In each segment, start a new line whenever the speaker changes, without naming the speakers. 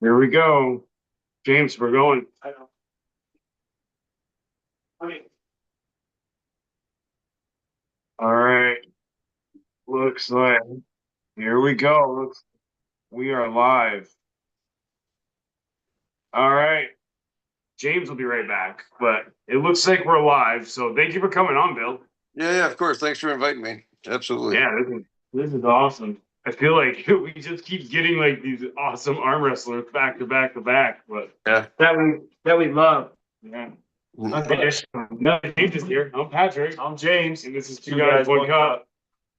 Here we go. James, we're going. All right. Looks like here we go. We are live. All right. James will be right back, but it looks like we're live. So thank you for coming on, Bill.
Yeah, of course. Thanks for inviting me. Absolutely.
Yeah, this is awesome. I feel like we just keep getting like these awesome arm wrestlers back to back to back, but
Yeah.
that we love. Yeah.
Mhm.
No, James is here. I'm Patrick. I'm James, and this is Two Guys, One Cup.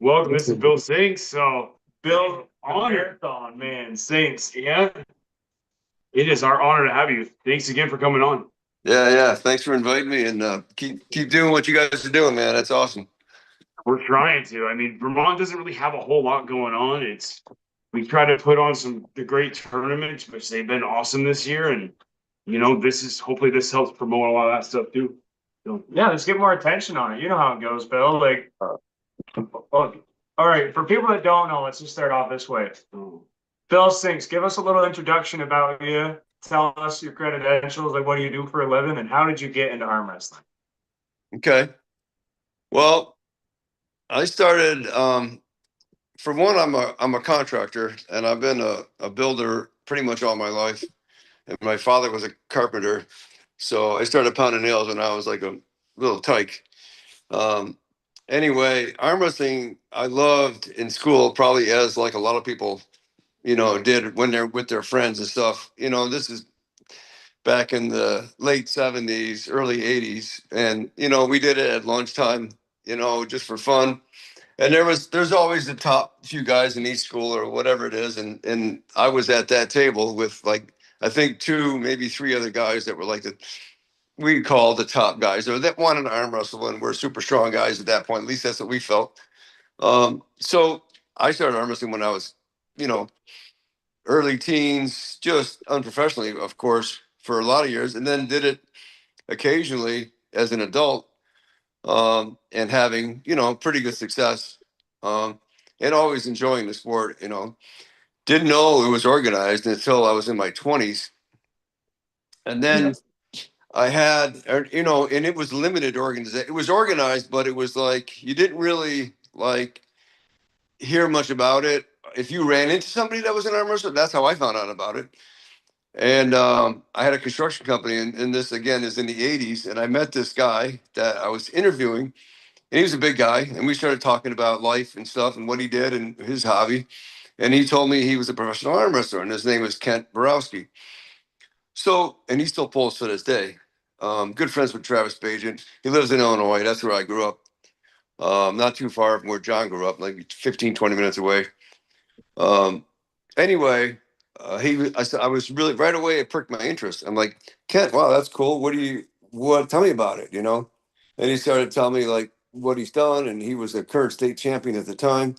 Welcome. This is Bill Sinks. So, Bill, marathon, man, Sinks. Yeah, it is our honor to have you. Thanks again for coming on.
Yeah. Thanks for inviting me, and keep doing what you guys are doing, man. That's awesome.
We're trying to. I mean, Vermont doesn't really have a whole lot going on. We try to put on the great tournaments, which they've been awesome this year, and this is hopefully this helps promote a lot of that stuff too. So,
Yeah, let's get more attention on it. You know how it goes, Bill. All right, for people that don't know, let's just start off this way. Bill Sinks, give us a little introduction about you. Tell us your credentials, like what do you do for a living, and how did you get into arm wrestling?
Okay. Well, I started. For one, I'm a contractor, and I've been a builder pretty much all my life. And my father was a carpenter, so I started pounding nails when I was like a little tyke. Um, anyway, arm wrestling I loved in school, probably as like a lot of people did when they're with their friends and stuff. This is back in the late 70s, early 80s. And, we did it at lunchtime, just for fun. And there's always the top few guys in each school or whatever it is. And I was at that table with like, I think two, maybe three other guys that were like we called the top guys or that wanted to arm wrestle and were super strong guys at that point. At least that's what we felt. So I started arm wrestling when I was, you know, early teens, just unprofessionally, of course, for a lot of years, and then did it occasionally as an adult, and having, pretty good success, and always enjoying the sport. Didn't know it was organized until I was in my 20s. And then I had, and it was limited organization. It was organized, but it was like you didn't really like hear much about it. If you ran into somebody that was an arm wrestler, that's how I found out about it. And I had a construction company, and this again is in the 80s. And I met this guy that I was interviewing, and he was a big guy. And we started talking about life and stuff and what he did and his hobby. And he told me he was a professional arm wrestler, and his name was Kent Borowski. So, and he still pulls to this day. Good friends with Travis Bajan. He lives in Illinois. That's where I grew up. Not too far from where John grew up, like 15, 20 minutes away. Um, anyway, I was really right away. It perked my interest. I'm like, Kent, wow, that's cool. Tell me about it, And he started telling me like what he's done, and he was a current state champion at the time.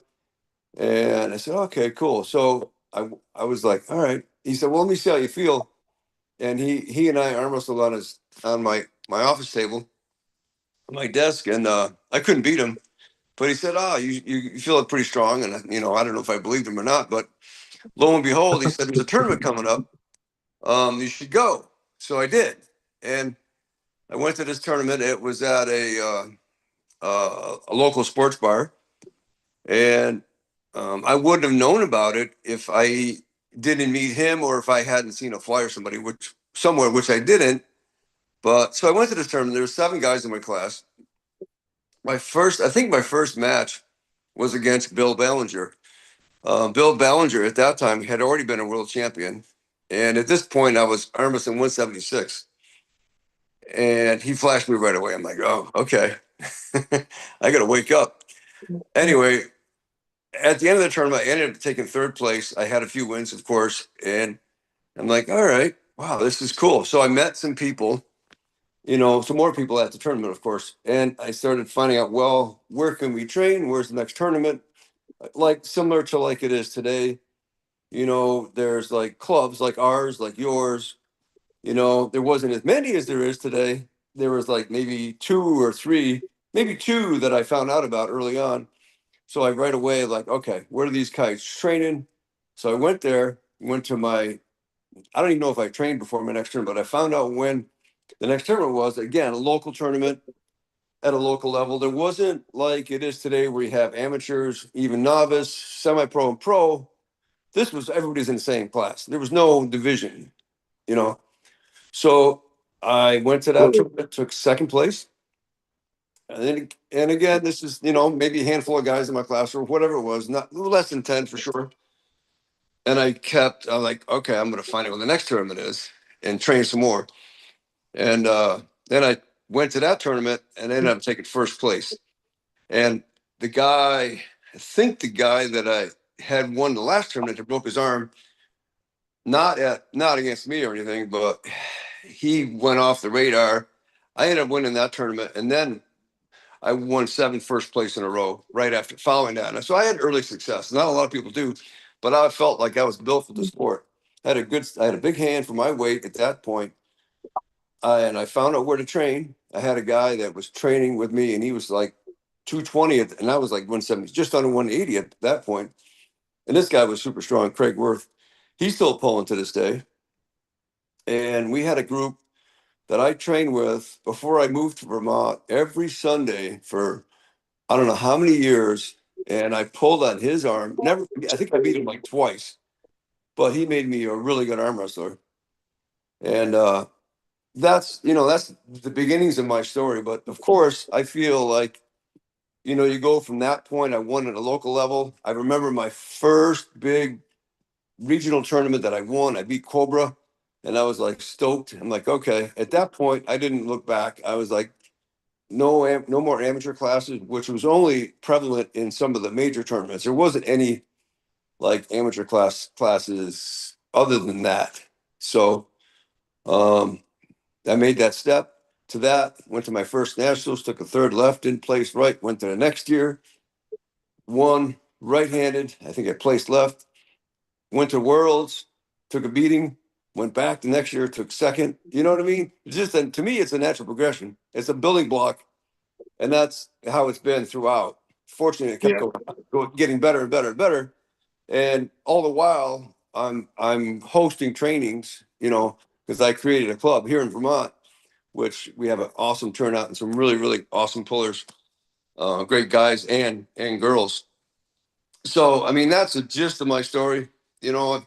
And I said, okay, cool. So I was like, all right. He said, well, let me see how you feel. And he and I arm wrestled on my office table, my desk, and I couldn't beat him. But he said, you feel it pretty strong. And, I don't know if I believed him or not, but lo and behold, he said, there's a tournament coming up. You should go. So I did. And I went to this tournament. It was at a local sports bar. And I wouldn't have known about it if I didn't meet him or if I hadn't seen a flyer somewhere, which I didn't. But so I went to this tournament. There were 7 guys in my class. I think my first match was against Bill Ballinger. Bill Ballinger at that time had already been a world champion. And at this point, I was arm wrestling 176. And he flashed me right away. I'm like, oh, okay. I got to wake up. Anyway, at the end of the tournament, I ended up taking third place. I had a few wins, of course. And I'm like, all right, wow, this is cool. So I met some people, some more people at the tournament, of course. And I started finding out, well, where can we train? Where's the next tournament? Like similar to like it is today. There's like clubs like ours, like yours. There wasn't as many as there is today. There was like maybe 2 or 3, maybe 2 that I found out about early on. So I right away like, okay, where are these guys training? So I went there, went to my I don't even know if I trained before my next tournament, but I found out when the next tournament was. Again, a local tournament at a local level. There wasn't like it is today where you have amateurs, even novice, semi-pro, and pro. This was everybody's in the same class. There was no division, you know. So I went to that tournament, took second place. And again, this is, maybe a handful of guys in my class or whatever it was, not less than 10 for sure. And I'm like, okay, I'm going to find out what the next tournament is and train some more. And then I went to that tournament and ended up taking first place. And I think the guy that I had won the last tournament that broke his arm, not against me or anything, but he went off the radar. I ended up winning that tournament, and then I won 7 first place in a row right after following that. And so I had early success. Not a lot of people do, but I felt like I was built for the sport. I had a big hand for my weight at that point. And I found out where to train. I had a guy that was training with me, and he was like 220, and I was like 170, just under 180 at that point. And this guy was super strong, Craig Worth. He's still pulling to this day. And we had a group that I trained with before I moved to Vermont every Sunday for I don't know how many years. And I pulled on his arm. Never, I think I beat him like twice, but he made me a really good arm wrestler. And that's the beginnings of my story. But of course, I feel like you go from that point. I won at a local level. I remember my first big regional tournament that I won. I beat Cobra, and I was like stoked. I'm like, okay. At that point, I didn't look back. I was like, no more amateur classes, which was only prevalent in some of the major tournaments. There wasn't any like amateur classes other than that. So I made that step to that. Went to my first nationals, took a third left, didn't place right. Went to the next year, won right-handed. I think I placed left. Went to Worlds, took a beating. Went back the next year, took second. You know what I mean? It's just to me, it's a natural progression. It's a building block, and that's how it's been throughout. Fortunately, it kept getting better and better and better. And all the while, I'm hosting trainings, because I created a club here in Vermont, which we have an awesome turnout and some really, really awesome pullers, great guys and girls. So, I mean, that's the gist of my story. I've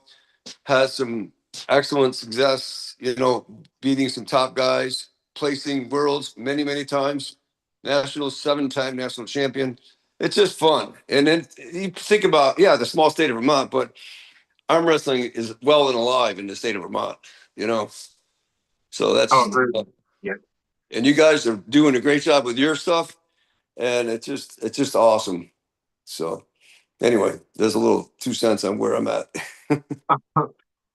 had some excellent success, beating some top guys, placing worlds many, many times, national 7-time national champion. It's just fun. And then you think about, the small state of Vermont, but arm wrestling is well and alive in the state of Vermont, So that's,
Yeah.
And you guys are doing a great job with your stuff, and it's just awesome. So anyway, there's a little 2 cents on where I'm at.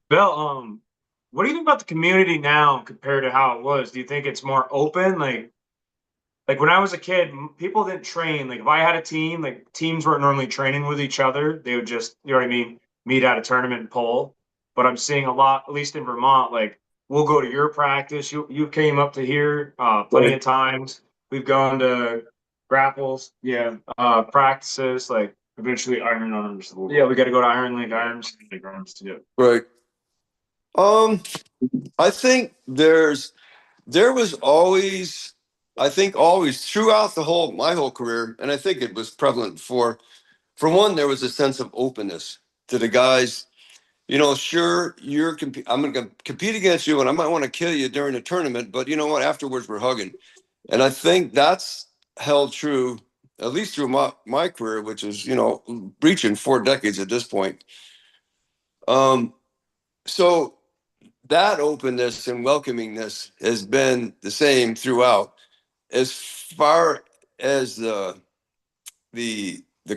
Bill, what do you think about the community now compared to how it was? Do you think it's more open? Like when I was a kid, people didn't train. Like if I had a team, like teams weren't normally training with each other. They would just, you know what I mean, meet at a tournament and pull. But I'm seeing a lot, at least in Vermont, like we'll go to your practice. You came up to here plenty of times. We've gone to grapples, practices, like eventually Iron Arms. Yeah, we got to go to Iron Link Arms. Big Arms too.
Right. I think there was always, always throughout my whole career, and I think it was prevalent for one, there was a sense of openness to the guys. Sure, I'm going to compete against you, and I might want to kill you during the tournament, but you know what? Afterwards, we're hugging, and I think that's held true at least through my career, which is reaching 4 decades at this point. So that openness and welcomingness has been the same throughout. As far as the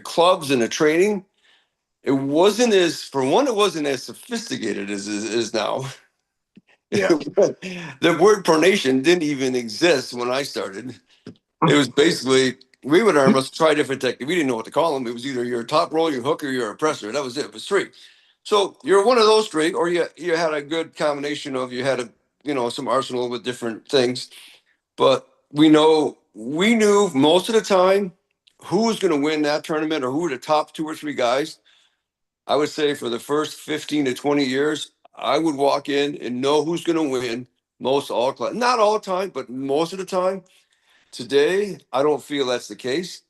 clubs and the training, it wasn't as sophisticated as it is now.
Yeah.
The word pronation didn't even exist when I started. It was basically, we would arm us, try different techniques. We didn't know what to call them. It was either your top roll, your hook, or your oppressor. That was it. It was 3. So you're one of those 3, or you had a good combination of, you had some arsenal with different things. But we knew most of the time who was going to win that tournament, or who were the top 2 or 3 guys. I would say for the first 15 to 20 years, I would walk in and know who's going to win most all class. Not all the time, but most of the time. Today, I don't feel that's the case.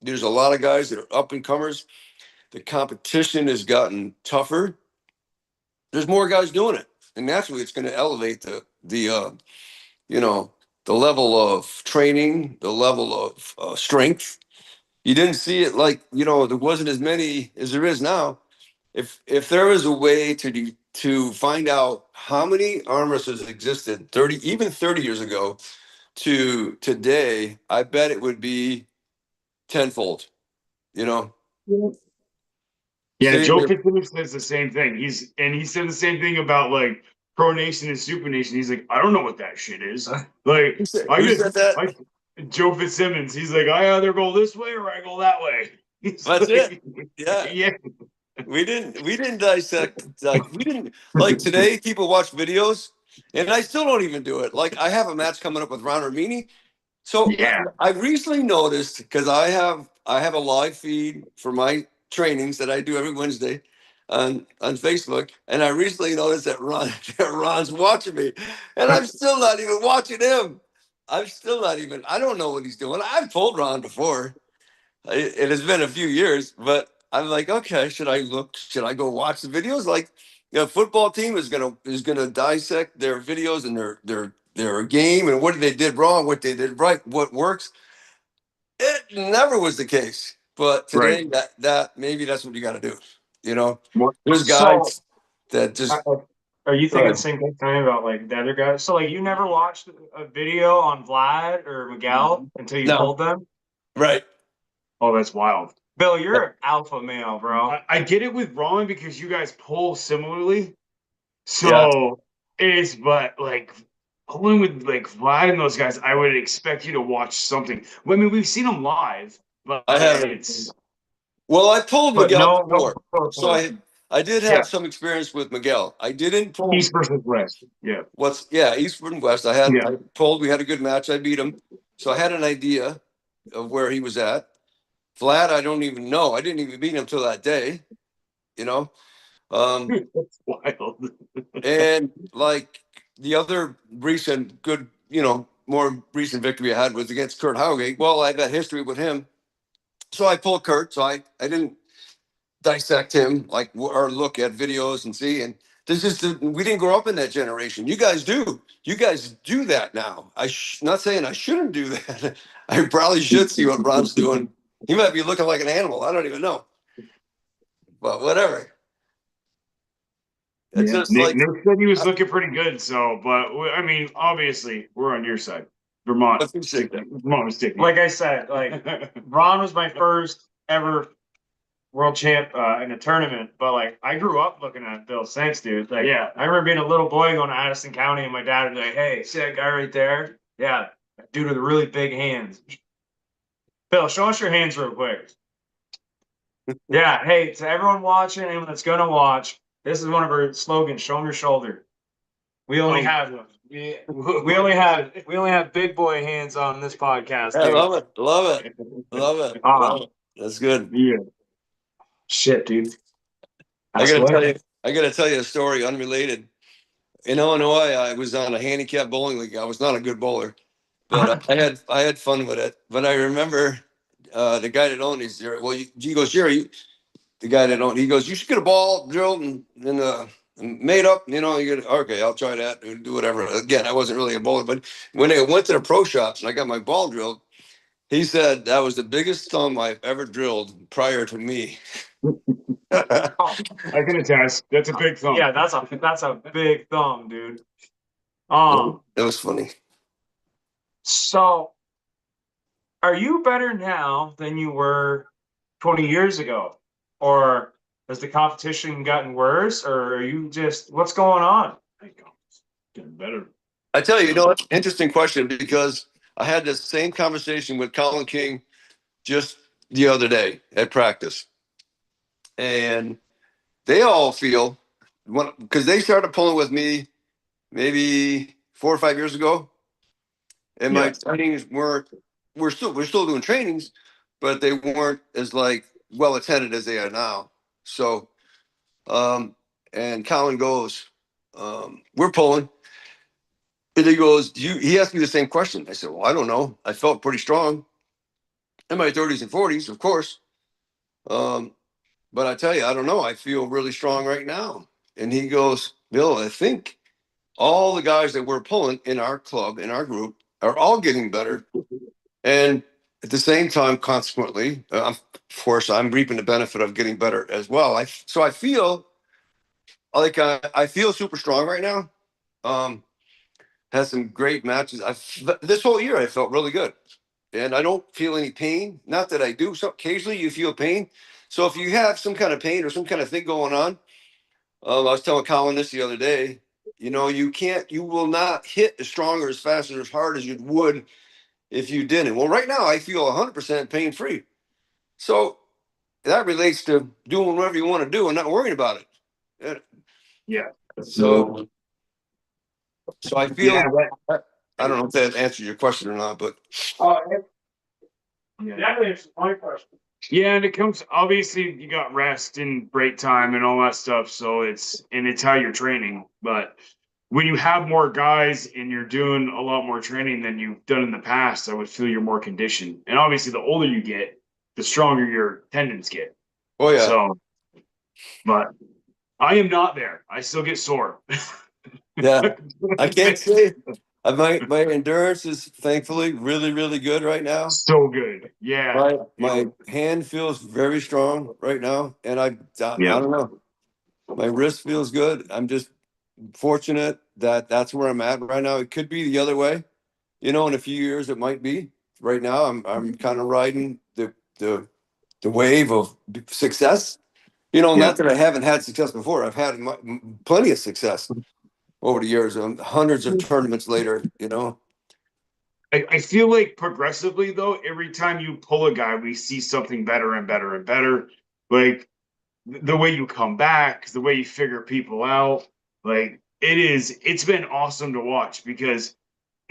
There's a lot of guys that are up and comers. The competition has gotten tougher. There's more guys doing it, and naturally, it's going to elevate the level of training, the level of strength. You didn't see it like there wasn't as many as there is now. If there was a way to find out how many arm wrestlers existed 30 years ago to today, I bet it would be tenfold. You know.
Yeah,
Same
Joe
here.
Fitzsimmons says the same thing. He said the same thing about like Pro Nation and Super Nation. He's like, I don't know what that shit is. Like,
Who said,
I
who said
just,
that?
Joe Fitzsimmons. He's like, I either go this way or I go that way. He's
That's
like,
it. Yeah.
yeah.
We didn't dissect, like we didn't like today people watch videos and I still don't even do it. Like I have a match coming up with Ron Romini. So
Yeah.
I recently noticed because I have a live feed for my trainings that I do every Wednesday on Facebook, and I recently noticed that Ron's watching me, and I'm still not even watching him. I'm still not even. I don't know what he's doing. I've told Ron before. It has been a few years, but I'm like, okay, should I look? Should I go watch the videos? Like, football team is gonna dissect their videos and their game and what they did wrong, what they did right, what works. It never was the case, but
Right.
today that maybe that's what you got to do. You know,
What-
there's
So,
guys that just
are you
Go
thinking
ahead.
the same thing about like the other guys? So, like, you never watched a video on Vlad or Miguel until you
No.
pulled them?
right.
Oh, that's wild.
Bill, you're an alpha male, bro.
I get it with Ron because you guys pull similarly. So but like pulling with like Vlad and those guys, I would expect you to watch something. I mean, we've seen them live, but
I haven't.
it's
Well, I pulled
But
Miguel
no,
before, so
no.
I did
Yeah.
have some experience with Miguel. I didn't pull.
East versus West. Yeah.
East and West. I pulled. We had a good match. I beat him, so I had an idea of where he was at. Vlad, I don't even know. I didn't even beat him until that day. You know,
That's wild.
and like the other recent good, more recent victory I had was against Kurt Howgate. Well, I got history with him, so I pulled Kurt. So I didn't dissect him or look at videos and see. And this is we didn't grow up in that generation. You guys do. You guys do that now. Not saying I shouldn't do that. I probably should see what Ron's doing. He might be looking like an animal. I don't even know. But whatever. It's
Yeah.
just
Nick,
like
Nick said he was looking pretty good. So, but I mean, obviously, we're on your side. Vermont.
I appreciate that.
Vermont was sticking.
Like I said, like Ron was my first ever world champ in a tournament, but like I grew up looking at Bill Sinks, dude. Like,
Yeah.
I remember being a little boy going to Addison County, and my dad would be like, "Hey, see that guy right there? Yeah, that dude with the really big hands. Bill, show us your hands real quick." Yeah, hey, to everyone watching, anyone that's gonna watch, this is one of our slogans: "Show 'em your shoulder." We only have we only have big boy hands on this podcast,
I
dude.
love it. Love it. Love it. Love it. That's good.
Yeah.
Shit, dude.
I gotta tell you a story unrelated. In Illinois, I was on a handicap bowling league. I was not a good bowler, but I had fun with it. But I remember the guy that owned these. He goes, Jerry, the guy that owned. He goes, you should get a ball drilled and made up. You get okay. I'll try that. Do whatever. Again, I wasn't really a bowler, but when I went to the pro shops and I got my ball drilled, he said that was the biggest thumb I've ever drilled prior to me.
I can attest. That's a big thumb.
Yeah, that's a big thumb, dude.
It was funny.
So are you better now than you were 20 years ago? Or has the competition gotten worse? Or are you just what's going on?
Getting better.
I tell you, that's an interesting question because I had this same conversation with Colin King just the other day at practice. And they all feel, because they started pulling with me maybe 4 or 5 years ago. And my trainings we're still doing trainings, but they weren't as well attended as they are now. So, and Colin goes, we're pulling. And he goes, he asked me the same question. I said, well, I don't know. I felt pretty strong in my 30s and 40s, of course. But I tell you, I don't know. I feel really strong right now. And he goes, Bill, I think all the guys that we're pulling in our club, in our group, are all getting better. And at the same time, consequently, of course, I'm reaping the benefit of getting better as well. So I feel like I feel super strong right now. Had some great matches. This whole year I felt really good, and I don't feel any pain. Not that I do. So occasionally you feel pain. So if you have some kind of pain or some kind of thing going on, I was telling Colin this the other day. You know, you will not hit as strong or as fast or as hard as you would if you didn't. Well, right now I feel 100% pain free. So that relates to doing whatever you want to do and not worrying about it.
Yeah.
So I feel.
Yeah,
I don't know if that answers your question or not, but
that answers my question.
Yeah, and it comes obviously you got rest and break time and all that stuff, so it's how you're training. But when you have more guys and you're doing a lot more training than you've done in the past, I would feel you're more conditioned. And obviously, the older you get, the stronger your tendons get.
oh yeah,
So, but I am not there. I still get sore.
yeah. I can't say my endurance is thankfully really really good right now.
So good. Yeah.
My hand feels very strong right now, and I
Yeah.
don't know. My wrist feels good. I'm just fortunate that that's where I'm at right now. It could be the other way, you know. In a few years, it might be. Right now, I'm kind of riding the wave of success. You know,
Yeah.
not that I haven't had success before. I've had plenty of success over the years, hundreds of tournaments later, you know.
I feel like progressively though, every time you pull a guy, we see something better and better and better. Like the way you come back, the way you figure people out, like it's been awesome to watch because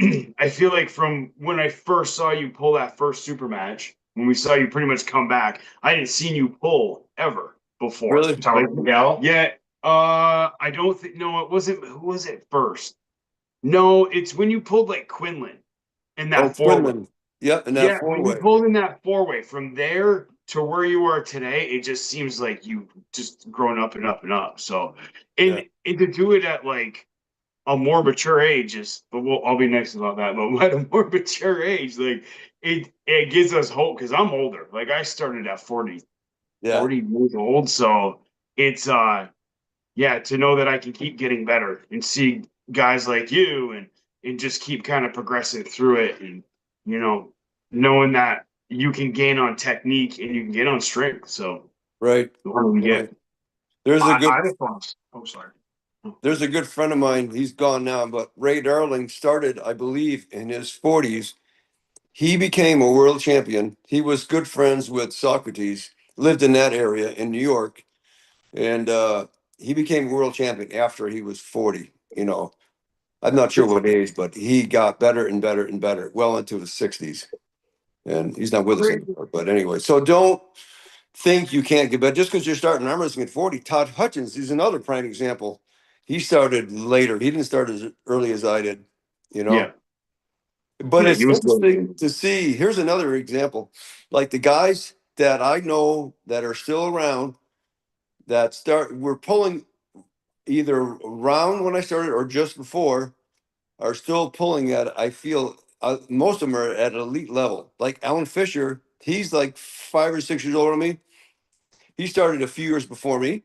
I feel like from when I first saw you pull that first super match, when we saw you pretty much come back, I didn't see you pull ever before.
Really?
Like Miguel?
Yeah. I don't think no, it wasn't who was it first? No, it's when you pulled like Quinlan in
Oh,
that four way.
Quinlan. Yep, and that
Yeah, when you
four-way.
pulled in that four way from there to where you are today, it just seems like you just grown up and up and up. So,
Yeah.
and to do it at like a more mature age is, but I'll be nice about that. But at a more mature age, like it gives us hope because I'm older. Like I started at 40
Yeah.
years old, so it's yeah, to know that I can keep getting better and see guys like you and just keep kind of progressing through it and you know knowing that you can gain on technique and you can get on strength. So
Right.
the harder we
Right.
get.
There's a good
I just want to. Oh, sorry.
there's a good friend of mine. He's gone now, but Ray Darling started, I believe, in his 40s. He became a world champion. He was good friends with Socrates, lived in that area in New York, and he became world champion after he was 40. You know, I'm not sure what age, but he got better and better and better, well into his 60s. And he's not with us anymore. But anyway, so don't think you can't get better just because you're starting arm wrestling at 40. Todd Hutchins is another prime example. He started later. He didn't start as early as I did, you know.
Yeah.
But
Yeah,
it's
he was
interesting to see. Here's another example. Like the guys that I know that are still around that we're pulling either around when I started or just before are still pulling at, I feel most of them are at elite level. Like Alan Fisher, he's like 5 or 6 years older than me. He started a few years before me.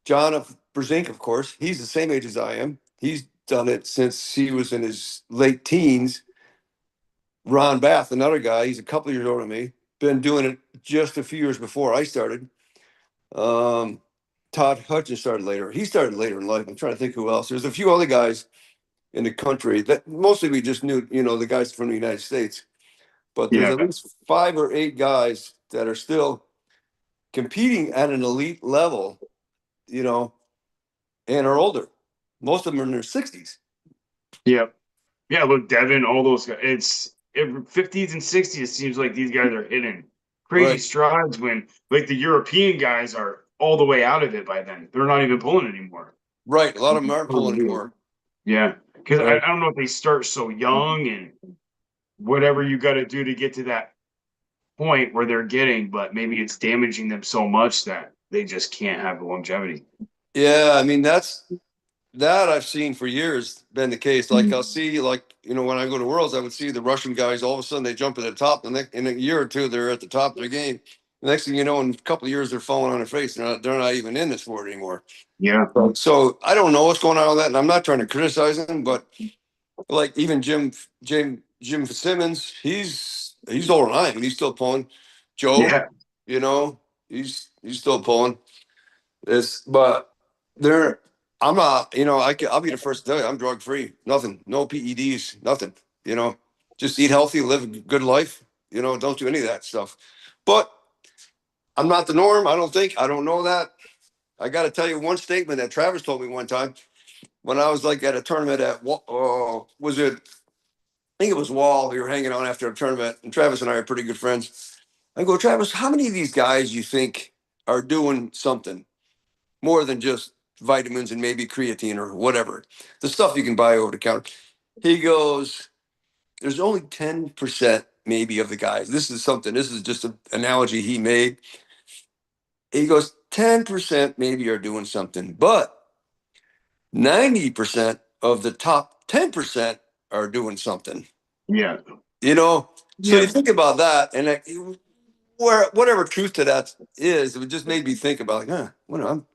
John of Brzezinski, of course, he's the same age as I am. He's done it since he was in his late teens. Ron Bath, another guy, he's a couple of years older than me, been doing it just a few years before I started. Todd Hutchins started later. He started later in life. I'm trying to think who else. There's a few other guys in the country that mostly we just knew, you know, the guys from the United States. But there's
Yeah.
at least 5 or 8 guys that are still competing at an elite level, you know, and are older. Most of them are in their 60s.
Yeah. Yeah, look, Devin, all those guys. It's 50s and 60s. It seems like these guys are hitting crazy
Right.
strides when like the European guys are all the way out of it by then. They're not even pulling anymore.
Right. A lot of them aren't pulling anymore.
Yeah, because
Right.
I don't know if they start so young and whatever you got to do to get to that point where they're getting, but maybe it's damaging them so much that they just can't have the longevity.
Yeah, I mean that I've seen for years been the case. Like I'll see, like when I go to Worlds, I would see the Russian guys. All of a sudden, they jump to the top, and in a year or two, they're at the top of their game. The next thing you know, in a couple of years, they're falling on their face. They're not even in this sport anymore.
Yeah,
So I don't know what's going on with that, and I'm not trying to criticize them, but like even Jim Simmons, he's older than I am, and he's still pulling. Joe,
yeah,
you know, he's still pulling. But there, I'm not. I'll be the first to tell you, I'm drug free. Nothing, no PEDs, nothing. Just eat healthy, live a good life. Don't do any of that stuff. But I'm not the norm. I don't think. I don't know that. I got to tell you one statement that Travis told me one time when I was like at a tournament was it? I think it was Wall. We were hanging out after a tournament, and Travis and I are pretty good friends. I go, Travis, how many of these guys you think are doing something more than just vitamins and maybe creatine or whatever, the stuff you can buy over the counter? He goes, there's only 10% maybe of the guys. This is just an analogy he made. He goes, 10% maybe are doing something, but 90% of the top 10% are doing something.
yeah,
So
yeah.
you think about that, and whatever truth to that is, it just made me think about, I'm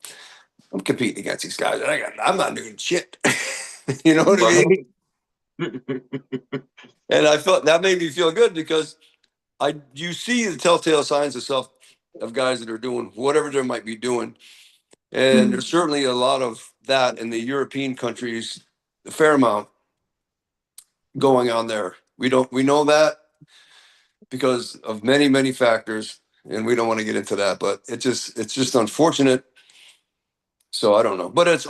competing against these guys, and I'm not doing shit. You know what I mean? And I felt that made me feel good because you see the telltale signs of guys that are doing whatever they might be doing, and there's certainly a lot of that in the European countries, a fair amount going on there. We know that because of many many factors, and we don't want to get into that, but it's just unfortunate. So I don't know, but it's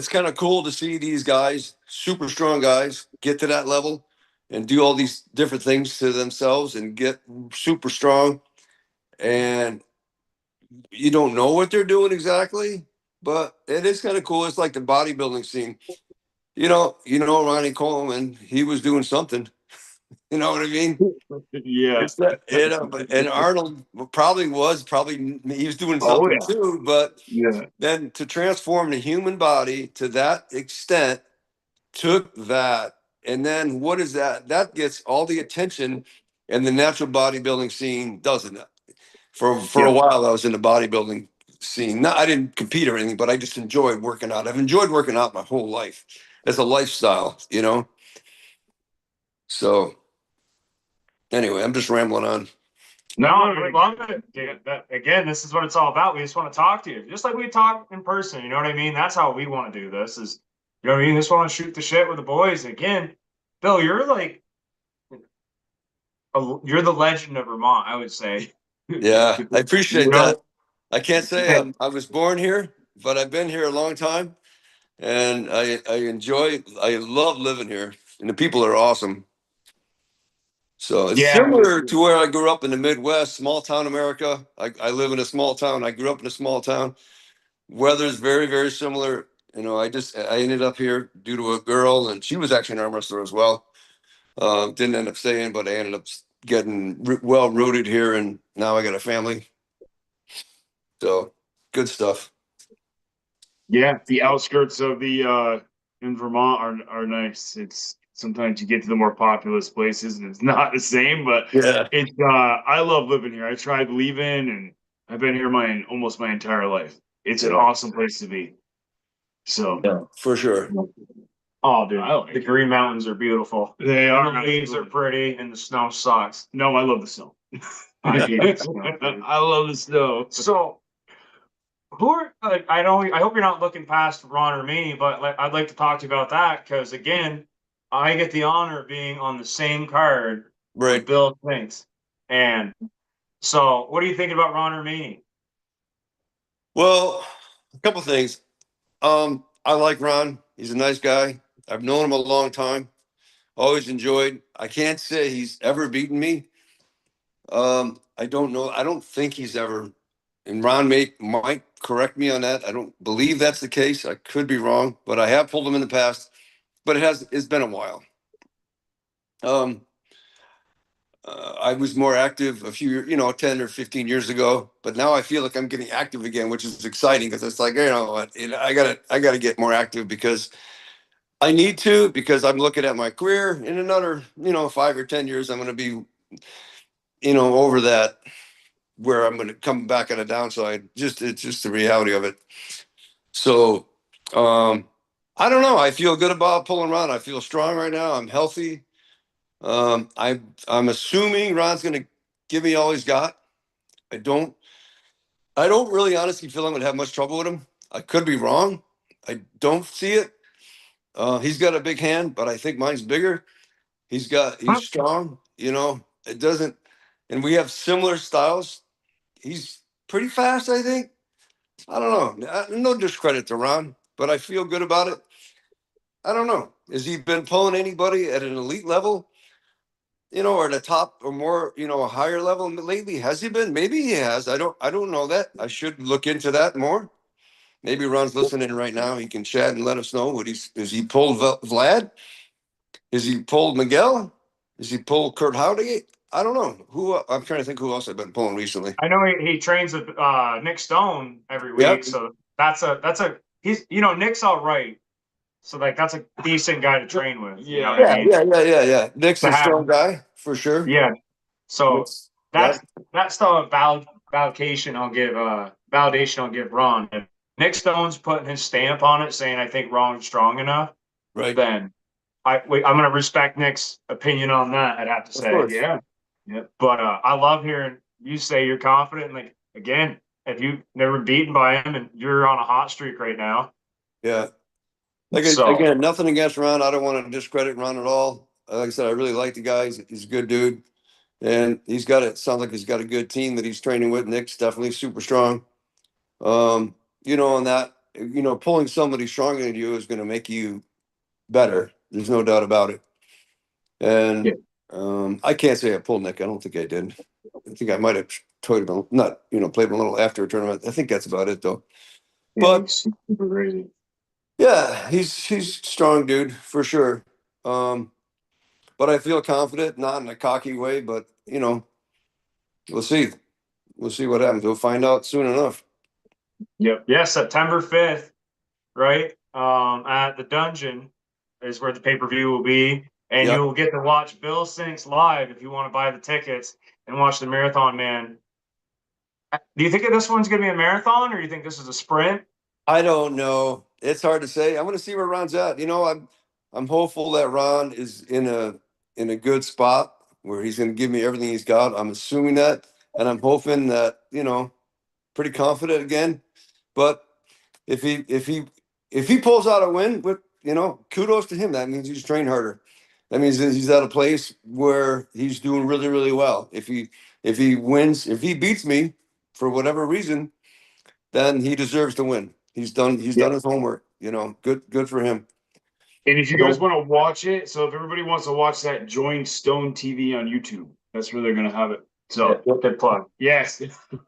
kind of cool to see these guys, super strong guys, get to that level and do all these different things to themselves and get super strong. And you don't know what they're doing exactly, but it is kind of cool. It's like the bodybuilding scene. Ronnie Coleman, he was doing something. You know what I mean?
Yeah.
And Arnold probably he was doing
Oh
something
yeah.
too, but
Yeah.
then to transform the human body to that extent took that. And then what is that? That gets all the attention, and the natural bodybuilding scene doesn't. For a
Yeah.
while, I was in the bodybuilding scene. I didn't compete or anything, but I just enjoyed working out. I've enjoyed working out my whole life as a lifestyle. So anyway, I'm just rambling on.
No, I really love it. Yeah, again, this is what it's all about. We just want to talk to you, just like we talk in person. You know what I mean? That's how we want to do this. You know what I mean? Just want to shoot the shit with the boys. Again, Bill, you're like, you're the legend of Vermont. I would say.
Yeah, I appreciate
know?
that. I can't say I was born here, but I've been here a long time, and I love living here, and the people are awesome. So it's
Yeah.
similar to where I grew up in the Midwest, small town America. I live in a small town. I grew up in a small town. Weather's very, very similar. I ended up here due to a girl, and she was actually an arm wrestler as well. Didn't end up staying, but I ended up getting well rooted here, and now I got a family. So good stuff.
Yeah. The outskirts of the in Vermont are nice. It's sometimes you get to the more populous places and it's not the same, but
Yeah,
it's I love living here. I tried leaving and I've been here almost my entire life. It's an
Yeah.
awesome place to be. So
yeah, for sure.
Oh, dude,
I like
the
it.
Green Mountains are beautiful.
They
And
are.
the leaves are pretty, and the snow sucks.
No, I love the snow.
I hate the snow, dude.
I love the snow.
So, who are I know? I hope you're not looking past Ron or me, but I'd like to talk to you about that because again, I get the honor of being on the same card with
Right.
Bill Spinks. And so, what are you thinking about Ron or me?
Well, a couple things. I like Ron. He's a nice guy. I've known him a long time. Always enjoyed. I can't say he's ever beaten me. I don't know. I don't think he's ever. And Ron might correct me on that. I don't believe that's the case. I could be wrong, but I have pulled him in the past. But it's been a while. I was more active a few, 10 or 15 years ago, but now I feel like I'm getting active again, which is exciting because it's like, what, I gotta get more active because I need to, because I'm looking at my career in another, 5 or 10 years, I'm going to be, over that where I'm going to come back on a downside. It's just the reality of it. So, I don't know. I feel good about pulling Ron. I feel strong right now. I'm healthy. I'm assuming Ron's going to give me all he's got. I don't really honestly feel I'm going to have much trouble with him. I could be wrong. I don't see it. He's got a big hand, but I think mine's bigger. He's strong, it doesn't, and we have similar styles. He's pretty fast, I think. I don't know. No discredit to Ron, but I feel good about it. I don't know. Has he been pulling anybody at an elite level? Or at a top or more, a higher level lately? Has he been? Maybe he has. I don't know that. I should look into that more. Maybe Ron's listening right now. He can chat and let us know has he pulled Vlad? Has he pulled Miguel? Has he pulled Kurt Howdy? I don't know. I'm trying to think who else I've been pulling recently.
I know he trains with Nick Stone every week,
Yep.
so he's Nick's all right. So like that's a decent guy to train with. You know what I mean?
Yeah. Nick's a strong guy for sure.
Yeah. So
That's
that's the validation I'll give Ron. If Nick Stone's putting his stamp on it, saying I think Ron's strong enough,
right.
then I'm going to respect Nick's opinion on that. I'd have to say,
Yeah.
But I love hearing you say you're confident. Like again, if you've never beaten by him and you're on a hot streak right now.
Yeah.
So-
Again, nothing against Ron. I don't want to discredit Ron at all. Like I said, I really like the guy. He's a good dude. And sounds like he's got a good team that he's training with. Nick's definitely super strong. On that, pulling somebody stronger than you is going to make you better. There's no doubt about it. And I can't say I pulled Nick. I don't think I did. I think I might have played him a little after a tournament. I think that's about it though. But
super crazy.
yeah, he's strong dude for sure. But I feel confident, not in a cocky way, but we'll see. We'll see what happens. We'll find out soon enough.
Yep. Yeah, September 5th, right? At the Dungeon is where the pay-per-view will be. And
Yep.
you'll get to watch Bill Sinks live if you want to buy the tickets and watch the Marathon Man. Do you think this one's going to be a marathon or do you think this is a sprint?
I don't know. It's hard to say. I'm going to see where Ron's at. I'm hopeful that Ron is in a good spot where he's going to give me everything he's got. I'm assuming that, and I'm hoping that pretty confident again. But if he pulls out a win, with kudos to him. That means he's trained harder. That means that he's at a place where he's doing really, really well. If he wins, if he beats me for whatever reason, then he deserves to win. He's done his homework. Good for him.
And if you guys want to watch it, so if everybody wants to watch that, join Stone TV on YouTube. That's where they're going to have it. So
good plug.
Yes,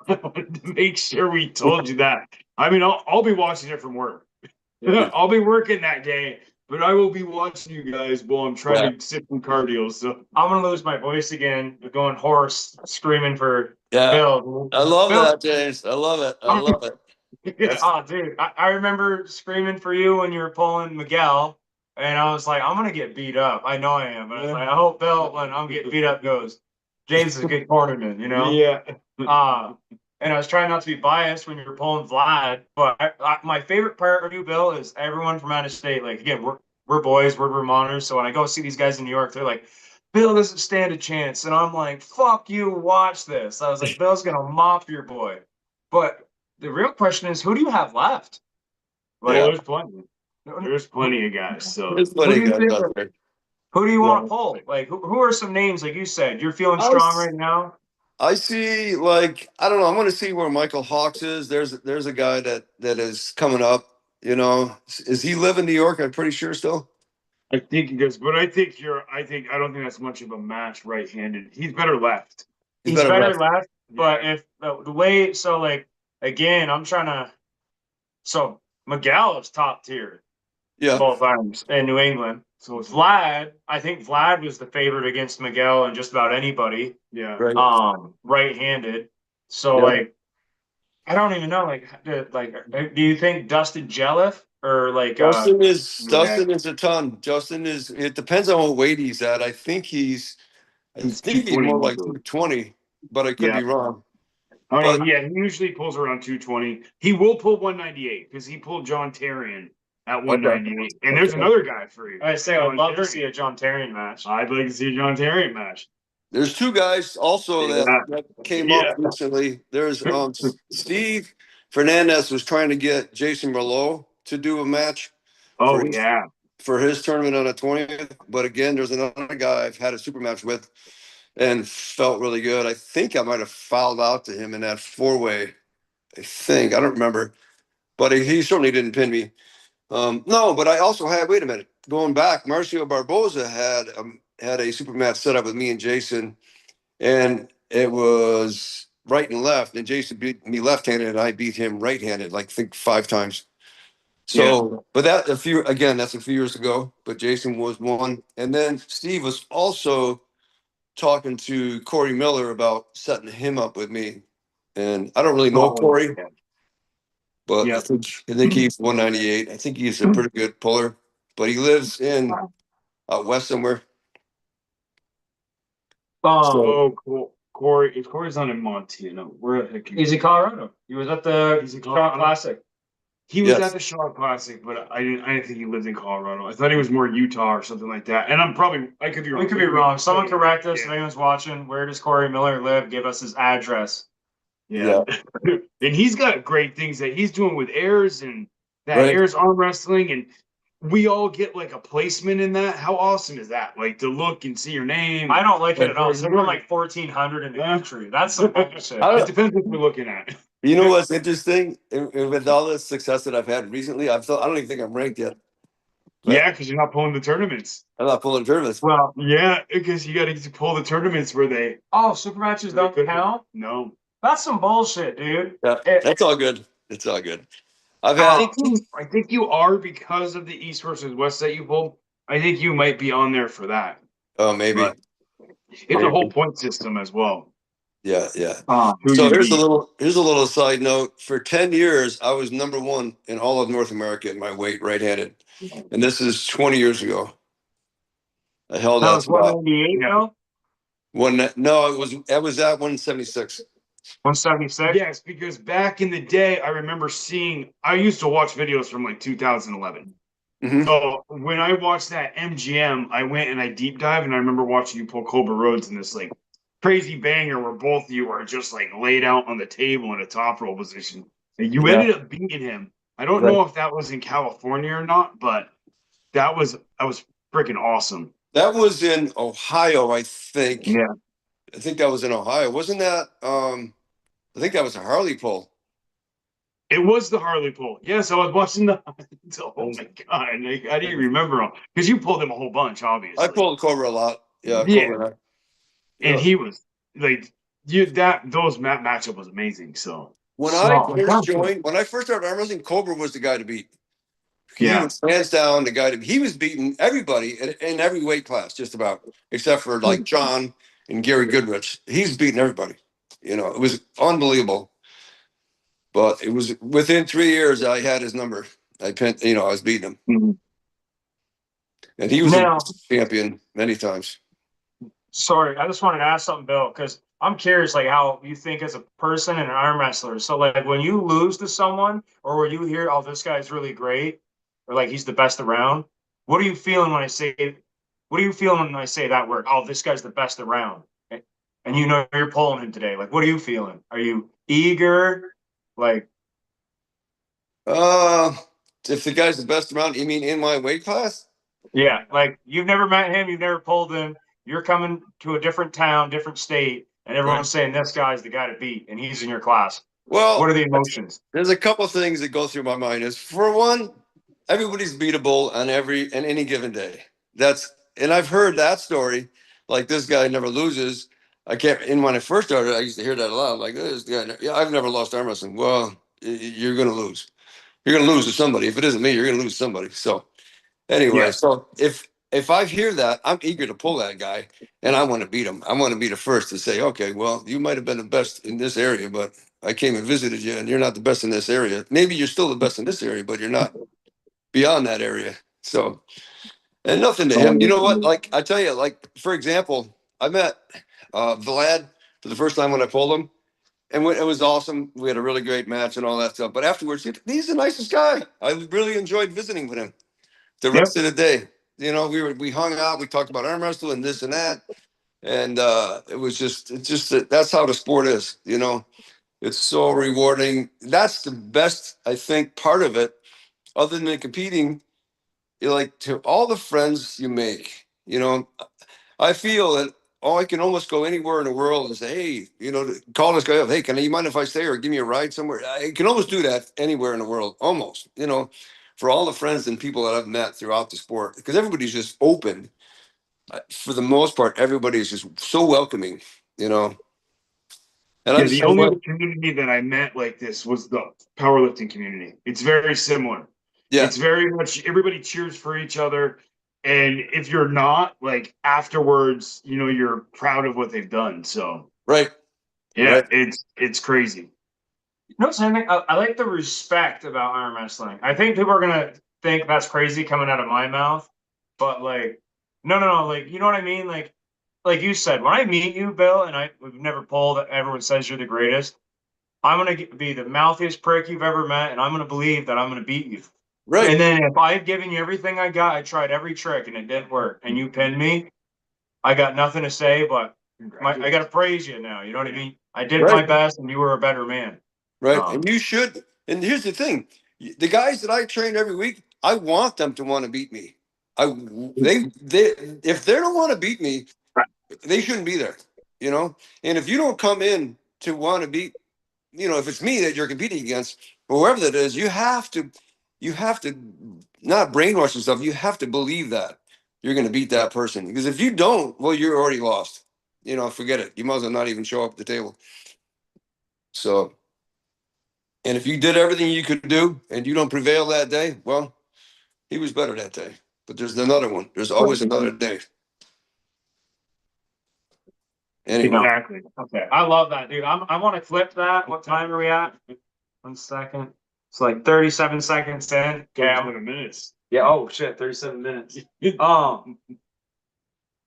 I wanted to make sure we told you that. I mean, I'll be watching it from work. I'll be working that day, but I will be watching you guys while I'm trying to sip some cardio. So
I'm gonna lose my voice again, going hoarse, screaming for
Yeah.
Bill.
I love
Bill.
that, James. I love it. I love it.
Oh, dude, I remember screaming for you when you were pulling Miguel, and I was like, I'm gonna get beat up. I know I am, but I was like, I hope Bill, when I'm getting beat up, goes, James is a good cornerman,
Yeah.
And I was trying not to be biased when you were pulling Vlad, but my favorite part of you, Bill, is everyone from out of state. Like again, we're boys, we're Vermonters, so when I go see these guys in New York, they're like, Bill doesn't stand a chance, and I'm like, fuck you, watch this. I was like, Bill's gonna mop your boy, but the real question is, who do you have left?
Like, there's plenty. There's plenty of guys. So
There's plenty of guys out there.
Who do you want to pull? Like, who are some names? Like you said, you're feeling strong right now.
I see, I don't know. I want to see where Michael Hawks is. There's a guy that is coming up. Is he live in New York? I'm pretty sure still.
I think he does, but I don't think that's much of a match right-handed. He's better left.
He's better left. But if the way, so like again, I'm trying to So Miguel is top tier
Yeah.
both arms in New England. So I think Vlad was the favorite against Miguel and just about anybody.
Yeah.
Right.
Right-handed. So
Yeah.
like, I don't even know. Do you think Dustin Jelliff or like
Justin
yeah.
is a ton. Justin is. It depends on what weight he's at. I think he's
He's
more
220
like
usually.
220, but I could
Yeah.
be wrong.
Oh
But-
yeah, he usually pulls around 220. He will pull 198 because he pulled John Tarian at 198. And there's
Okay.
another guy for you.
I say, I would
John
love to
Tarian.
see a John Tarian match.
I'd like to see a John Tarian match.
There's two guys also
Yeah.
that came
Yeah.
up recently. There's Steve Fernandez was trying to get Jason Merlot to do a match
Oh
For his-
yeah.
for his tournament on the 20th. But again, there's another guy I've had a super match with and felt really good. I think I might have fouled out to him in that 4-way. I think I don't remember, but he certainly didn't pin me. No, but I also had. Wait a minute, going back, Marcio Barboza had a super match set up with me and Jason, and it was right and left, and Jason beat me left-handed, and I beat him right-handed, like I think 5 times. So, but that's a few years ago. But Jason was one, and then Steve was also talking to Corey Miller about setting him up with me. And I don't really know Corey, but
Yeah.
I think he's 198. I think he's a pretty good puller, but he lives in out west somewhere.
Oh, cool. Corey's not in Montana. Where the heck
He's in Colorado. He was at the
He's in
Shot
Colorado?
Classic.
He was
Yes.
at the Shaw Classic, but I didn't think he lived in Colorado. I thought he was more Utah or something like that. And I could be wrong.
We could be wrong. Someone correct us
Yeah.
if anyone's watching. Where does Corey Miller live? Give us his address.
Yeah. And he's got great things that he's doing with Ayers and that
Right.
Ayers arm wrestling, and we all get like a placement in that. How awesome is that? Like to look and see your name.
I don't like it at all.
Corey
Someone
Miller.
like 1,400 in the country. That's some bullshit.
It depends what we're looking at.
You know what's interesting? With all the success that I've had recently, I don't even think I'm ranked yet.
Yeah, because you're not pulling the tournaments.
I'm not pulling tournaments.
Well,
Yeah, because you got to pull the tournaments where they.
oh, super matches don't count?
No.
That's some bullshit, dude.
Yeah, that's all good. It's all good. I've
I
had.
think you are because of the East versus West that you pulled. I think you might be on there for that.
Oh, maybe.
But it's a whole point system as well.
Yeah, yeah.
Who
So
you
here's
beat.
a little side note. For 10 years, I was number 1 in all of North America in my weight, right-handed, and this is 20 years ago. I held
That
that
was
spot.
198, no?
No, it was at 176.
176?
Yes, because back in the day, I remember I used to watch videos from like 2011.
Mhm.
So when I watched that MGM, I went and I deep dive, and I remember watching you pull Cobra Rhodes in this like crazy banger where both of you are just like laid out on the table in a top roll position. And you
Yeah.
ended up beating him. I don't know if that was in California or not, but that was freaking awesome.
That was in Ohio, I think.
Yeah.
I think that was in Ohio. Wasn't that? I think that was a Harley pull.
It was the Harley pull. Yes, I was watching the. Oh my god! I didn't remember him because you pulled him a whole bunch, obviously.
I pulled Cobra a lot. Yeah,
Yeah.
Cobra.
and he was like, those matchup was amazing. So
When I first started arm wrestling, Cobra was the guy to beat. He
Yeah.
was hands down the guy to. He was beating everybody in every weight class, just about, except for like John and Gary Goodrich. He's beating everybody. You know, it was unbelievable. But it was within 3 years I had his number. I was beating him,
Mhm.
and he was
Now-
a champion many times.
Sorry, I just wanted to ask something, Bill, because I'm curious, like how you think as a person and an arm wrestler. So, like when you lose to someone, or when you hear, "Oh, this guy's really great," or like he's the best around, what are you feeling when I say? What are you feeling when I say that word? Oh, this guy's the best around, and you know you're pulling him today. Like, what are you feeling? Are you eager? Like,
If the guy's the best around, you mean in my weight class?
yeah, like you've never met him, you've never pulled him. You're coming to a different town, different state, and everyone's saying this guy's the guy to beat, and he's in your class.
Well,
What are the emotions?
there's a couple things that go through my mind. Is for one, everybody's beatable on any given day. And I've heard that story. Like this guy never loses. I can't. And when I first started, I used to hear that a lot. Like this guy, yeah, I've never lost arm wrestling. Well, you're gonna lose. you're gonna lose to somebody. If it isn't me, you're gonna lose to somebody. So anyway,
Yeah.
so if I hear that, I'm eager to pull that guy, and I want to beat him. I want to be the first to say, okay, well, you might have been the best in this area, but I came and visited you, and you're not the best in this area. Maybe you're still the best in this area, but you're not beyond that area. So, and nothing to him. You know what? Like I tell you, like for example, I met Vlad for the first time when I pulled him, and it was awesome. We had a really great match and all that stuff. But afterwards, he's the nicest guy. I really enjoyed visiting with him the
Yep.
rest of the day. You know, we hung out, we talked about arm wrestling and this and that. And that's how the sport is, you know. It's so rewarding. That's the best, I think, part of it, other than competing, like to all the friends you make, you know. I feel that I can almost go anywhere in the world and say, hey, you know, call this guy up. Hey, you mind if I stay or give me a ride somewhere? I can almost do that anywhere in the world, almost, you know, for all the friends and people that I've met throughout the sport, because everybody's just open. For the most part, everybody is just so welcoming, you know. And
Yeah,
I'm
the
so
only
glad.
other community that I met like this was the powerlifting community. It's very similar.
Yeah,
It's very much everybody cheers for each other. And if you're not, like afterwards, you know, you're proud of what they've done. So
right,
yeah,
right.
it's crazy.
No, something I like the respect about arm wrestling. I think people are gonna think that's crazy coming out of my mouth, but like, no, like you know what I mean? Like you said, when I meet you, Bill, and we've never pulled, everyone says you're the greatest. I'm gonna be the mouthiest prick you've ever met, and I'm gonna believe that I'm gonna beat you.
Right.
And then if I've given you everything I got, I tried every trick and it didn't work, and you pinned me, I got nothing to say, but I gotta praise you now. You know what I mean? I did my
Right.
best, and you were a better man.
Right. And you should. And here's the thing: the guys that I train every week, I want them to want to beat me. I they if they don't want to beat me, they shouldn't be there. You know. And if you don't come in to want to beat, you know, if it's me that you're competing against, or whoever that is, you have to not brainwash yourself. You have to believe that you're going to beat that person. Because if you don't, well, you're already lost. You know, forget it. You might as well not even show up at the table. So. And if you did everything you could do and you don't prevail that day, well, he was better that day. But there's another one. There's always another day. Anyway.
Exactly.
Okay, I love that, dude. I want to clip that. What time are we at? 1 second. It's like 37 seconds in. Okay,
37 minutes.
yeah. Oh shit, 37 minutes. Um,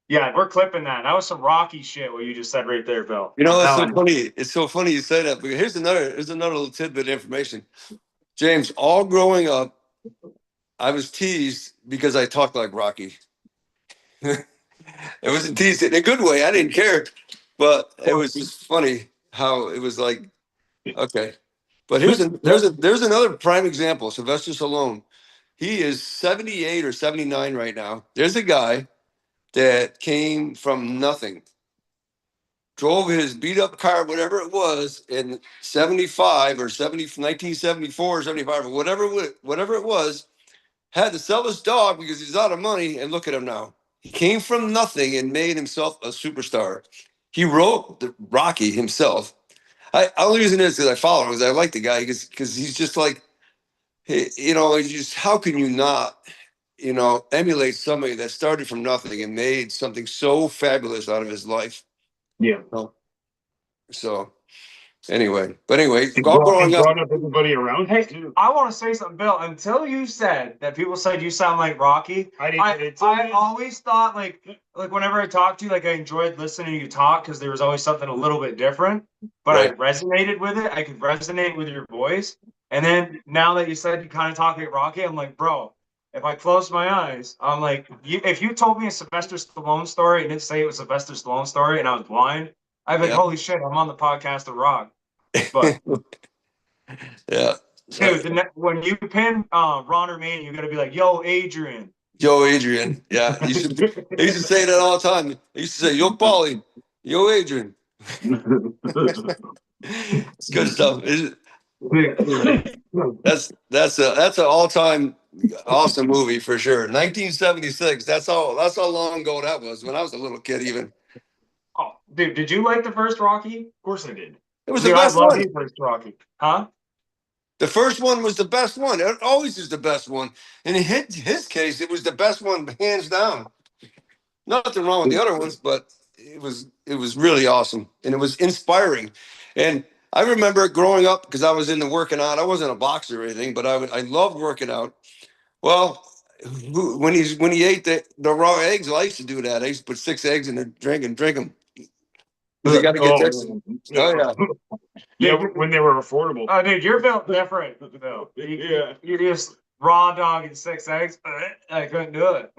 yeah, we're clipping that. That was some Rocky shit. What you just said right there, Bill.
You know,
I'm
that's so
telling you.
funny. It's so funny you say that. But here's another little tidbit of information. James, all growing up, I was teased because I talked like Rocky. It wasn't teased in a good way. I didn't care. But it was just funny how it was like, okay. But there's another prime example. Sylvester Stallone. He is 78 or 79 right now. There's a guy that came from nothing, drove his beat up car, whatever it was, in 75 or 70, 1974 or 75 or whatever it was, had to sell his dog because he's out of money. And look at him now. He came from nothing and made himself a superstar. He wrote the Rocky himself. Only reason is because I follow him, because I like the guy, because he's just like, you know, just how can you not, you know, emulate somebody that started from nothing and made something so fabulous out of his life.
Yeah.
So anyway, all
Brought,
growing up,
brought up everybody around.
Hey,
Too.
I want to say something, Bill. Until you said that people said you sound like Rocky,
I didn't get into
I
it.
always thought like whenever I talked to you, like I enjoyed listening to you talk because there was always something a little bit different. But I
right?
resonated with it. I could resonate with your voice. And then now that you said you kind of talk like Rocky, I'm like, bro, if I close my eyes, I'm like, if you told me a Sylvester Stallone story and didn't say it was a Sylvester Stallone story and I was blind, I'd be like,
Yeah.
holy shit, I'm on the podcast of Rock. But
Yeah.
dude, when you pin Ron or me, you got to be like, yo, Adrian.
Joe Adrian. Yeah. He used to say that all the time. He used to say, yo, Paulie, yo, Adrian. It's good stuff. That's an all-time awesome movie for sure. 1976. That's how long ago that was, when I was a little kid even.
Oh, dude, did you like the first Rocky?
Of course I did.
It was
Dude,
the
I
best
love
one.
the first Rocky. Huh?
The first one was the best one. It always is the best one. And in his case, it was the best one, hands down. Nothing wrong with the other ones, but it was really awesome and it was inspiring. And I remember growing up because I was into working out. I wasn't a boxer or anything, but I loved working out. Well, when he ate the raw eggs, well, I used to do that. I used to put 6 eggs in a drink and drink them because you got to get this.
Oh,
Oh yeah.
yeah, when they were affordable.
Oh, dude, you're built different, Bill.
Yeah.
You just raw dog and 6 eggs. I couldn't do it.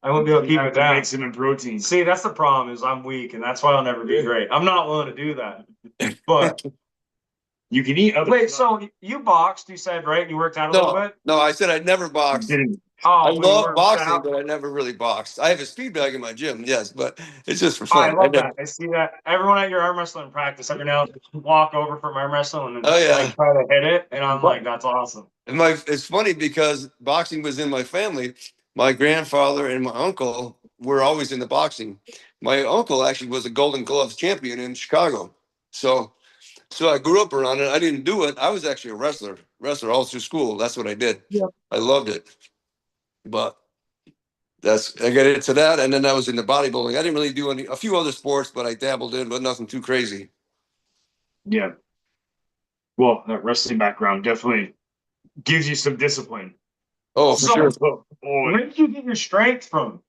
I wouldn't be able to keep
Have
it
to
down.
mix them in protein.
See, that's the problem is I'm weak, and that's why I'll never be great. I'm not willing to do that. But
You can eat other
wait,
stuff.
so you boxed, you said, right? You worked out a little
No,
bit?
no, I said I'd never boxed.
Didn't.
I
Oh, when you
love
worked
boxing,
out?
but I never really boxed. I have a speed bag in my gym, yes, but it's just for
Oh, I
fun.
love
never-
that. I see that. Everyone at your arm wrestling practice every now and then walk over from arm wrestling and
Oh, yeah.
like try to hit it, and I'm like, that's awesome.
And it's funny because boxing was in my family. My grandfather and my uncle were always into boxing. My uncle actually was a Golden Gloves champion in Chicago. So I grew up around it. I didn't do it. I was actually a wrestler all through school. That's what I did.
Yeah.
I loved it. But I got into that, and then I was into bodybuilding. I didn't really do a few other sports, but I dabbled in, but nothing too crazy.
Yeah. Well, that wrestling background definitely gives you some discipline.
Oh, for
So-
sure.
Oh, boy.
Where did you get your strength from?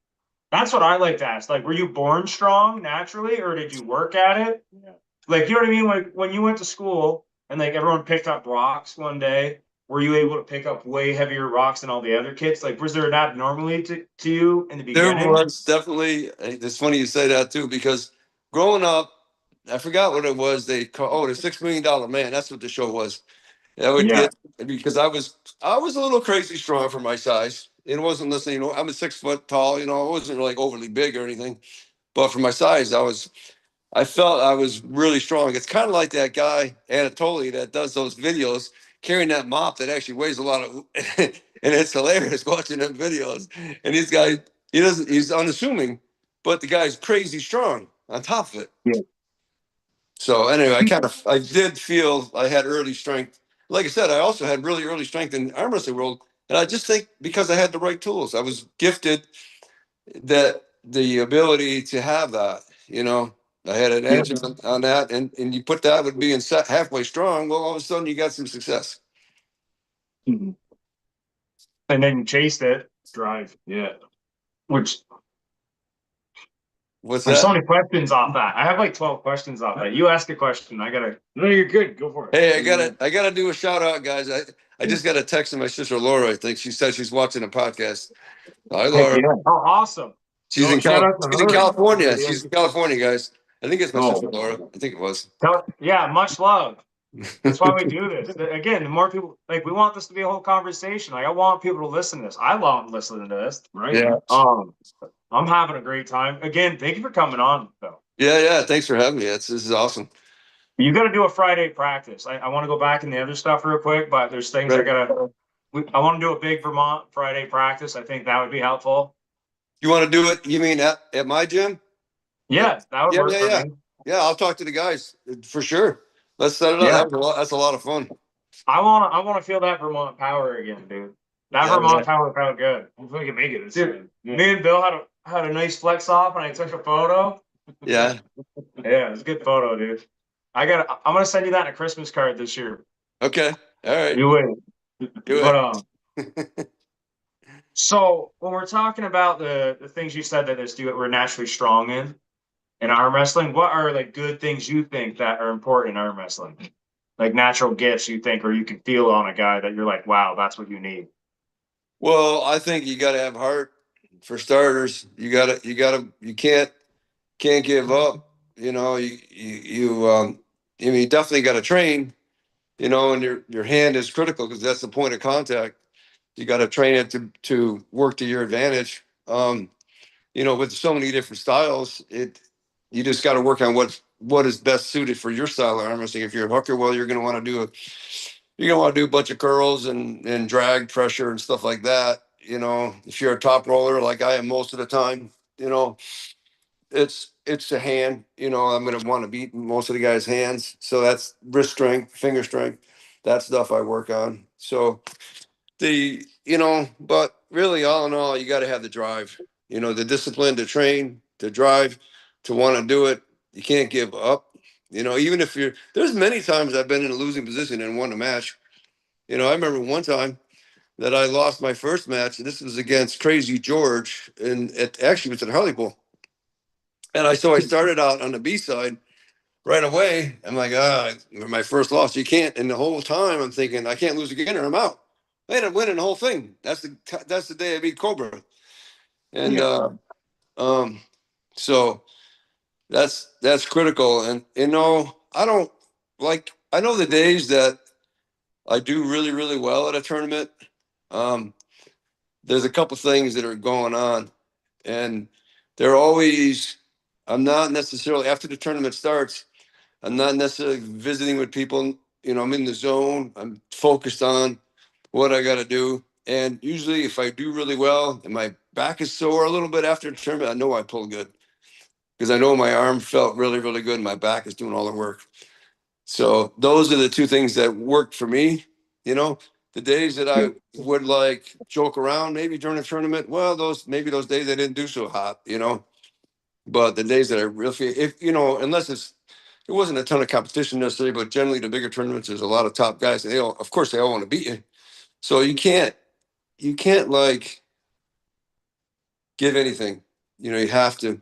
That's what I like to ask. Like, were you born strong naturally, or did you work at it?
Yeah.
Like, you know what I mean? Like, when you went to school and like everyone picked up rocks one day, were you able to pick up way heavier rocks than all the other kids? Like, was there an abnormality to you in the
There
beginning?
was definitely. It's funny you say that too, because growing up, I forgot what it was. They call the $6 million Man. That's what the show was. I would
Yeah.
get because I was a little crazy strong for my size. It wasn't listening. I'm a 6 foot tall. I wasn't like overly big or anything, but for my size, I felt I was really strong. It's kind of like that guy Anatoly that does those videos carrying that mop that actually weighs a lot of, and it's hilarious watching them videos. And this guy, he's unassuming, but the guy's crazy strong on top of it.
Yeah.
So anyway, I did feel I had early strength. Like I said, I also had really early strength in arm wrestling world, and I just think because I had the right tools, I was gifted that the ability to have that. I had an edge on that, and you put that with being halfway strong. Well, all of a sudden you got some success.
Mhm.
And then you chased it,
Drive. Yeah.
which
What's
there's
that?
so many questions off that. I have like 12 questions off that. You ask a question, I gotta.
No, you're good. Go for it.
Hey, I gotta do a shout out, guys. I just got a text from my sister Laura. I think she said she's watching a podcast. Hi, Laura.
Yeah.
Oh, awesome.
She's
Oh,
in
shout out to
she's in
her.
California.
Yeah.
She's in California, guys. I think it's my
Oh.
sister Laura. I think it was.
Yeah, much love. That's why we do this. Again, the more people like, we want this to be a whole conversation. Like, I want people to listen to this. I love listening to this.
Right.
Yeah.
I'm having a great time. Again, thank you for coming on, Phil.
Yeah. Thanks for having me. This is awesome.
You got to do a Friday practice. I want to go back in the other stuff real quick, but there's things
Right.
I want to do a big Vermont Friday practice. I think that would be helpful.
You want to do it? You mean at my gym?
Yeah, that would work for me.
Yeah, I'll talk to the guys for sure. Let's set it up.
Yeah.
That's a lot of fun.
I want to feel that Vermont power again, dude. That
Yeah,
Vermont
man.
power felt good.
Hopefully I can make it this
Dude,
time. Yeah.
Me and Bill had a nice flex off, and I took a photo.
Yeah.
Yeah, it's a good photo, dude. I'm gonna send you that in a Christmas card this year.
Okay. All right.
You wait.
Do
But
it.
so when we're talking about the things you said that we're naturally strong in arm wrestling, what are like good things you think that are important in arm wrestling? Like natural gifts you think, or you can feel on a guy that you're like, wow, that's what you need.
Well, I think you got to have heart for starters. You can't give up. You definitely got to train. And your hand is critical because that's the point of contact. You got to train it to work to your advantage. With so many different styles, you just got to work on what is best suited for your style of arm wrestling. If you're a hooker, well, you're going to want to do a bunch of curls and drag pressure and stuff like that. If you're a top roller like I am most of the time, it's a hand. I'm going to want to beat most of the guys' hands. So that's wrist strength, finger strength. that stuff I work on. So but really all in all, you got to have the drive, the discipline to train, to drive, to want to do it. You can't give up. Even if there's many times I've been in a losing position and won a match. I remember one time that I lost my first match, and this was against Crazy George, and it actually was at Harley-Bowl. And I started out on the B side right away. I'm like, my first loss, you can't. And the whole time I'm thinking, I can't lose again or I'm out. I ended up winning the whole thing. That's the day I beat Cobra. And so that's critical. And I know the days that I do really, really well at a tournament. There's a couple things that are going on, and I'm not necessarily, after the tournament starts, I'm not necessarily visiting with people. I'm in the zone. I'm focused on what I got to do. And usually, if I do really well and my back is sore a little bit after the tournament, I know I pulled good because I know my arm felt really, really good and my back is doing all the work. So those are the two things that worked for me. The days that I would like joke around maybe during a tournament, well, those days I didn't do so hot, But the days that I really, unless it wasn't a ton of competition necessarily, but generally the bigger tournaments, there's a lot of top guys, and of course, they all want to beat you. So you can't like give anything. You have to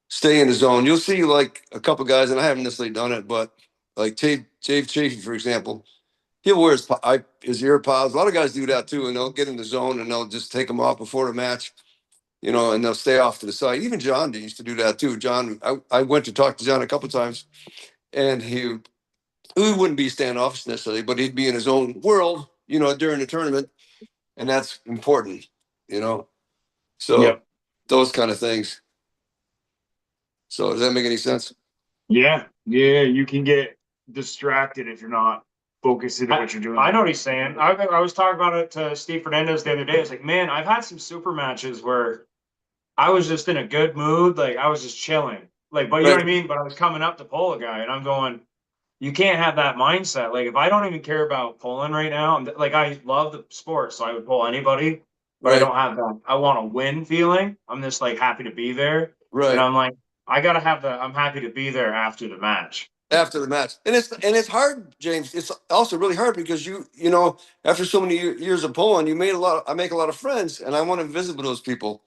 stay in the zone. You'll see like a couple guys, and I haven't necessarily done it, but like Dave Chafee, for example, he'll wear his ear pods. A lot of guys do that too, and they'll get in the zone and they'll just take them off before the match. And they'll stay off to the side. Even John used to do that too. John, I went to talk to John a couple times, and he wouldn't be standoffish necessarily, but he'd be in his own world, during the tournament, and that's important, So
Yep.
those kind of things. So does that make any sense?
Yeah. You can get distracted if you're not focusing on what you're doing.
I know what he's saying. I was talking about it to Steve Fernandez the other day. It's like, man, I've had some super matches where I was just in a good mood. Like I was just chilling. Like, but you know what I mean? But I was coming up to pull a guy and I'm going, you can't have that mindset. Like if I don't even care about pulling right now, like I love the sport, so I would pull anybody, but I don't have that I want to win feeling. I'm just like happy to be there.
Right.
And I'm like, I gotta have I'm happy to be there after the match.
After the match. And it's hard, James. It's also really hard because after so many years of pulling, I make a lot of friends, and I want to visit with those people.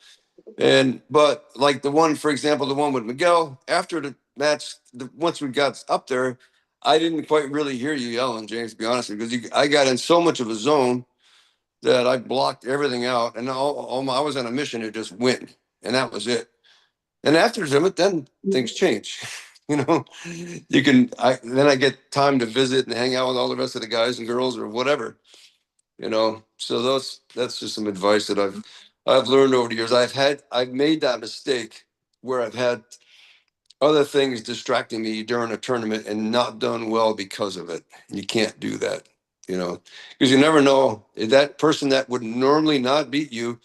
But like the one with Miguel, after the match, once we got up there, I didn't quite really hear you yelling, James, to be honest, because I got in so much of a zone that I blocked everything out, and I was on a mission to just win, and that was it. And after the tournament, then things change. Then I get time to visit and hang out with all the rest of the guys and girls or whatever. So that's just some advice that I've learned over the years. I've made that mistake where I've had other things distracting me during a tournament and not done well because of it. You can't do that, because you never know if that person that would normally not beat you,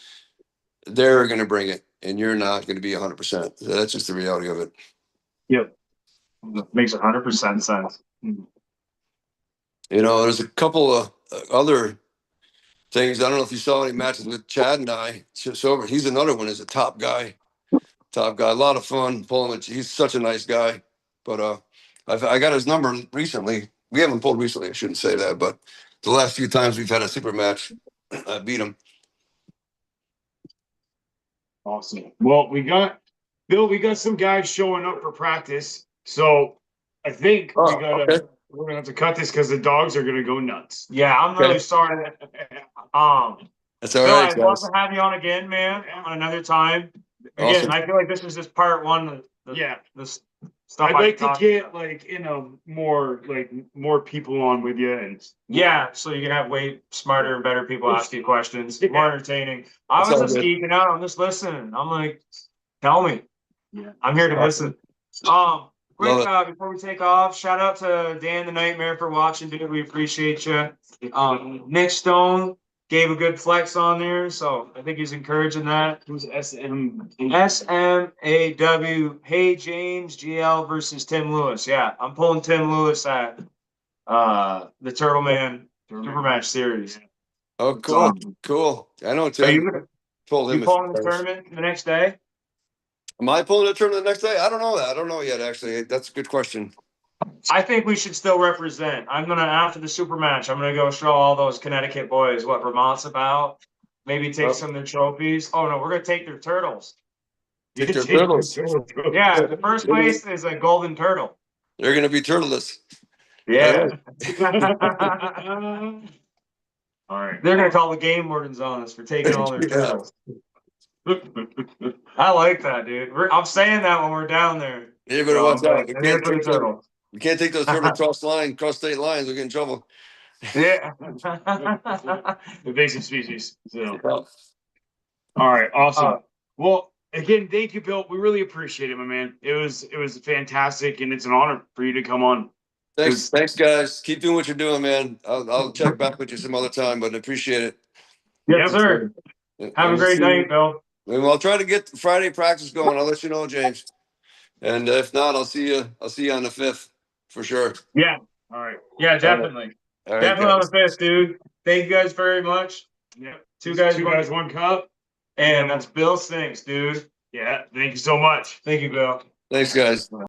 they're going to bring it and you're not going to be 100%. That's just the reality of it.
Yep. Makes 100% sense.
There's a couple of other things. I don't know if you saw any matches with Chad and I. So he's another one. Is a top guy. A lot of fun pulling it. He's such a nice guy. But I got his number recently. We haven't pulled recently. I shouldn't say that, but the last few times we've had a super match, I beat him.
Awesome. Well, we got some guys showing up for practice. So I think we're gonna have to cut this because the dogs are gonna go nuts.
Yeah, I'm really sorry.
That's all
Phil,
right,
I'd love
guys.
to have you on again, man, on another time. Again,
Awesome.
I feel like this is just part one. This stuff
I'd like to get more people on with you and
so you can have way smarter and better people ask you questions.
Yeah.
More entertaining. I
That's
was
all
just
good.
geeking out. I'm just listening. I'm like, tell me.
Yeah.
I'm here to
Awesome.
listen. Quick,
Love
before we take off, shout out to Dan the Nightmare for watching, dude. We appreciate you. Nick Stone gave a good flex on there, so I think he's encouraging that.
Who's
SMAW. Hey James, GL versus Tim Lewis. Yeah, I'm pulling Tim Lewis at the Turtle Man Super Match Series.
Oh,
It's
cool,
awesome.
cool. I know
Are
Tim. Told him.
pulling the tournament the next day?
Am I pulling the tournament the next day? I don't know that. I don't know yet. Actually, that's a good question.
I think we should still represent. I'm gonna after the Super Match. I'm gonna go show all those Connecticut boys what Vermont's about. Maybe take some of their trophies. Oh no, we're gonna take their turtles.
Take their turtles.
Yeah, the first place is a golden turtle.
They're gonna be turtleless.
Yeah.
All right.
They're gonna call the game wardens on us for taking all their
Yeah.
turtles. I like that, dude. I'm saying that when we're down there.
You're gonna watch out.
I'm here for the turtle.
You can't take those turtles cross state lines. We'll get in trouble.
Yeah.
Invasive species. So.
Well,
All right, awesome.
Uh,
Well, again, thank you, Bill. We really appreciate it, my man. It was fantastic, and it's an honor for you to come on.
thanks, guys. Keep doing what you're doing, man. I'll check back with you some other time, but appreciate it.
Yes, sir. Have a great night, Bill.
And I'll try to get Friday practice going. I'll let you know, James. And if not, I'll see you on the 5th for sure.
Yeah. All right. Yeah, definitely.
All right,
Definitely on
guys.
the 5th, dude. Thank you guys very much.
Yeah.
Two guys,
one cup.
And that's Bill Sinks, dude.
Yeah. Thank you so much.
Thank you, Bill.
Thanks, guys.